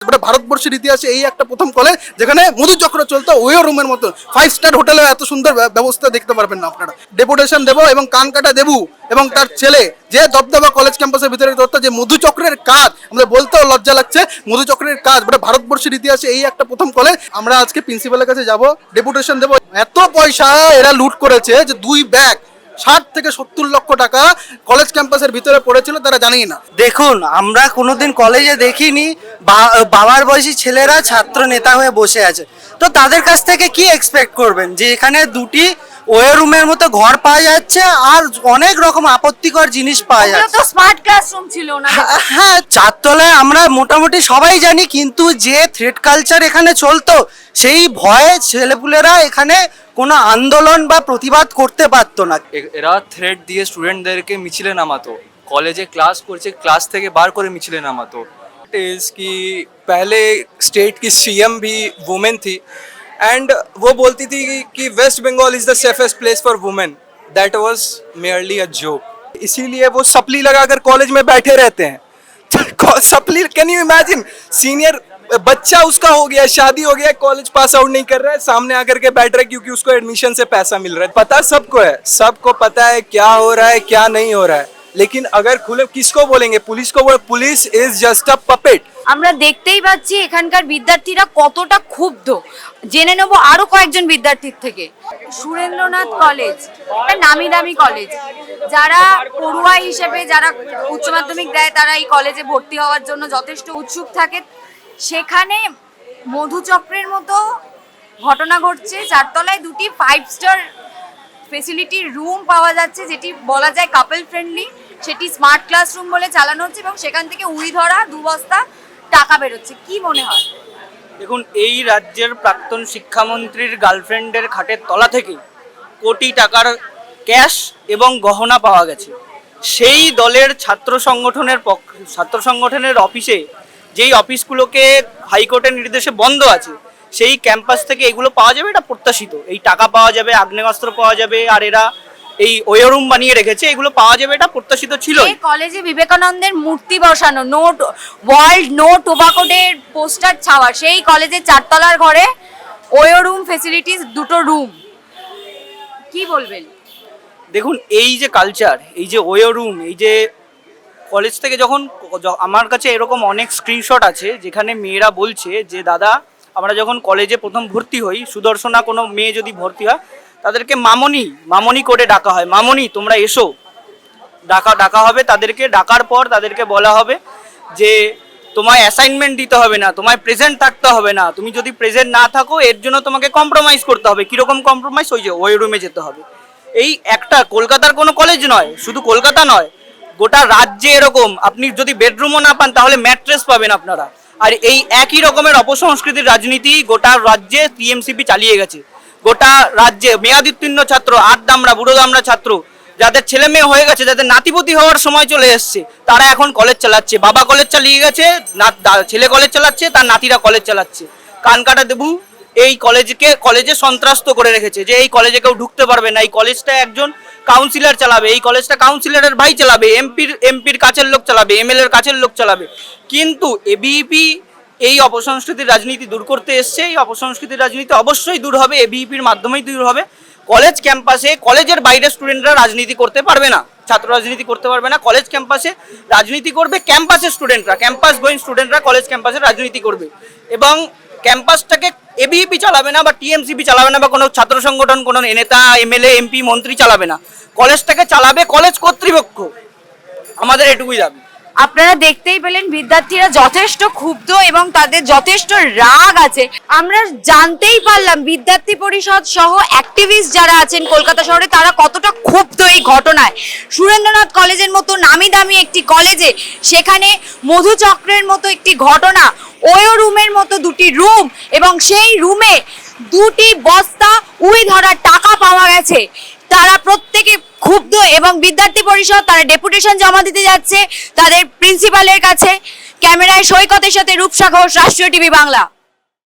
ভারতবর্ষের ইতিহাসে এই একটা প্রথম কলেজ যেখানে মধুচক্র চলতো ওয়ো রুমের মতো। 5 স্টার হোটেলে এত সুন্দর ব্যবস্থা দেখতে পারবেন না আপনারা। ডেপুটেশন দেবো এবং কান কাটা দেবু এবং তার ছেলে যে দবদবা কলেজ ক্যাম্পাসের ভিতরে করতো, যে মধুচক্রের কাজ আমাদের বলতেও লজ্জা লাগছে, মধুচক্রের কাজ ভারতবর্ষের ইতিহাসে এই একটা প্রথম কলেজ। আমরা আজকে প্রিন্সিপালের কাছে যাব, ডেপুটেশন দেবো। এত পয়সা এরা লুট করেছে যে 2 ব্যাগ 60 থেকে 70 লক্ষ টাকা কলেজ ক্যাম্পাসের ভিতরে পড়েছিল, তারা জানেই না। দেখুন, আমরা কোনোদিন কলেজে দেখিনি বাবার বয়সী ছেলেরা ছাত্র নেতা হয়ে বসে আছে, তো তাদের কাছ থেকে কি এক্সপেক্ট করবেন যে এখানে দুটি ওয়ে রুমের মতো ঘর পাওয়া যাচ্ছে আর অনেক রকম আপত্তিকর জিনিস পাওয়া যাচ্ছে। তো স্মার্ট ক্লাসরুম ছিল না। হ্যাঁ, চারতলায় আমরা মোটামুটি সবাই জানি, কিন্তু যে থ্রেড কালচার এখানে চলতো সেই ভয়ে ছেলেপুলেরা এখানে কোনো আন্দোলন বা প্রতিবাদ করতে পারতো না। এরা থ্রেড দিয়ে স্টুডেন্টদেরকে মিছিলে নামাতো, কলেজে क्लास করছে क्लास থেকে বার করে মিছিলে নামাতো। इज कि पहले स्टेट की सीएम भी वुमेन थी एंड वो बोलती थी कि West Bengal is the safest place for women. That was merely a joke, इसीलिए वो सप्ली लगाकर कॉलेज में बैठे रहते हैं। Supply, can you imagine, senior बच्चा उसका हो गया, शादी हो गया, कॉलेज पास आउट नहीं कर रहा है, सामने आकर के बैठ रहा है क्योंकि उसको एडमिशन से पैसा मिल रहा है। पता सबको है, सबको पता है क्या हो रहा है क्या नहीं हो रहा है, लेकिन अगर खुले किसको बोलेंगे? पुलिस को। Police is just a puppet. আমরা দেখতেই পাচ্ছি এখানকার বিদ্যার্থীরা কতটা ক্ষুব্ধ। জেনে নেব আরো কয়েকজন বিদ্যার্থীর থেকে। সুরেন্দ্রনাথ কলেজ একটা নামি দামি কলেজ, যারা পড়ুয়া হিসেবে যারা উচ্চ মাধ্যমিক দেয় তারা এই কলেজে ভর্তি হওয়ার জন্য যথেষ্ট উৎসুক থাকে। সেখানে মধুচক্রের মতো ঘটনা ঘটছে। 4তলায় দুটি 5 স্টার ফেসিলিটির রুম পাওয়া যাচ্ছে, যেটি বলা যায় কাপল ফ্রেন্ডলি। সেটি স্মার্ট ক্লাসরুম বলে চালানো হচ্ছে এবং সেখান থেকে উড়ি ধরা 2 বস্তা টাকা বেরোচ্ছে। কি মনে হয়? দেখুন, এই রাজ্যের প্রাক্তন শিক্ষামন্ত্রীর গার্লফ্রেন্ডের খাটের তলা থেকে কোটি টাকার ক্যাশ এবং গহনা পাওয়া গেছে। সেই দলের ছাত্র সংগঠনের অফিসে, যেই অফিসগুলোকে হাইকোর্টের নির্দেশে বন্ধ আছে, সেই ক্যাম্পাস থেকে এগুলো পাওয়া যাবে, এটা প্রত্যাশিত। এই টাকা পাওয়া যাবে, আগ্নেয়াস্ত্র পাওয়া যাবে, আর এরা এই ওয়ে রুম বানিয়ে রেখেছে, এগুলো পাওয়া যাবে, এটা প্রত্যাশিত ছিল। এই কলেজে বিবেকানন্দের মূর্তি বসানো, নো টোবাকো ডে পোস্টার ছাওয়া, সেই কলেজের 4তলার ঘরে ওয়ে রুম ফেসিলিটিস 2টো রুম। কি বলবেন? দেখুন, এই যে কালচার, এই যে ওয়ে রুম, এই যে কলেজ থেকে যখন আমার কাছে এরকম অনেক স্ক্রিনশট আছে যেখানে মেয়েরা বলছে যে দাদা, আমরা যখন কলেজে প্রথম ভর্তি হই, সুদর্শনা কোনো মেয়ে যদি ভর্তি হয় তাদেরকে মামনি করে ডাকা হয়। মামনি তোমরা এসো, ডাকা হবে তাদেরকে। ডাকার পর তাদেরকে বলা হবে যে তোমায় অ্যাসাইনমেন্ট দিতে হবে না, তোমায় প্রেজেন্ট থাকতে হবে না, তুমি যদি প্রেজেন্ট না থাকো এর জন্য তোমাকে কম্প্রোমাইজ করতে হবে। কীরকম কম্প্রোমাইজ? ওই যে ওই রুমে যেতে হবে। এই একটা কলকাতার কোনো কলেজ নয়, শুধু কলকাতা নয়, গোটা রাজ্যে এরকম। আপনি যদি বেডরুমও না পান তাহলে ম্যাট্রেস পাবেন আপনারা। আর এই একই রকমের অপসংস্কৃতির রাজনীতি গোটা রাজ্যে টিএমসিপি চালিয়ে গেছে। গোটা রাজ্যে মেয়াদোত্তীর্ণ ছাত্র, আটদামরা, বুড়োদামরা ছাত্র, যাদের ছেলে মেয়ে হয়ে গেছে, যাদের নাতিপতি হওয়ার সময় চলে এসছে, তারা এখন কলেজ চালাচ্ছে। বাবা কলেজ চালিয়ে গেছে, ছেলে কলেজ চালাচ্ছে, তার নাতিরা কলেজ চালাচ্ছে। কানকাটা দেবু এই কলেজে সন্ত্রাস্ত করে রেখেছে যে এই কলেজে কেউ ঢুকতে পারবে না। এই কলেজটা একজন কাউন্সিলর চালাবে, এই কলেজটা কাউন্সিলরের ভাই চালাবে, এমপির কাছের লোক চালাবে, এমএলএ এর কাছের লোক চালাবে। কিন্তু এবিইপি এই অপসংস্কৃতির রাজনীতি দূর করতে এসছে। এই অপসংস্কৃতির রাজনীতি অবশ্যই দূর হবে, এবিইপির মাধ্যমেই দূর হবে। কলেজ ক্যাম্পাসে, কলেজের বাইরে স্টুডেন্টরা রাজনীতি করতে পারবে না, ছাত্র রাজনীতি করতে পারবে না। কলেজ ক্যাম্পাসে রাজনীতি করবে ক্যাম্পাসের স্টুডেন্টরা, ক্যাম্পাস গোয়িং স্টুডেন্টরা কলেজ ক্যাম্পাসে রাজনীতি করবে। এবং ক্যাম্পাসটাকে এবিইপি চালাবে না বা টিএমসিপি চালাবে না বা কোনো ছাত্র সংগঠন, কোনো নেতা, এমএলএ, এমপি, মন্ত্রী চালাবে না। কলেজটাকে চালাবে কলেজ কর্তৃপক্ষ। আমাদের এটুকুই দাবি। আপনারা দেখতেই পেলেন বিদ্যার্থীরা যথেষ্ট ক্ষুব্ধ এবং তাদের যথেষ্ট রাগ আছে। আমরা জানতেই পারলাম বিদ্যার্থী পরিষদ সহ অ্যাক্টিভিস্ট যারা আছেন কলকাতা শহরে তারা কতটা ক্ষুব্ধ এই ঘটনায়। সুরেন্দ্রনাথ কলেজের মতো নামি দামি একটি কলেজে সেখানে মধুচক্রের মতো একটি ঘটনা, ওয়ো রুমের মতো 2টি রুম এবং সেই রুমে 2টি বস্তা উই ধরা টাকা পাওয়া গেছে। তারা প্রত্যেকে ক্ষুব্ধ এবং বিদ্যার্থী পরিষদ তারা ডেপুটেশন জমা দিতে যাচ্ছে তাদের প্রিন্সিপালের কাছে। ক্যামেরায় সৈকতের সাথে রূপসা ঘোষ, রাষ্ট্রীয় টিভি বাংলা।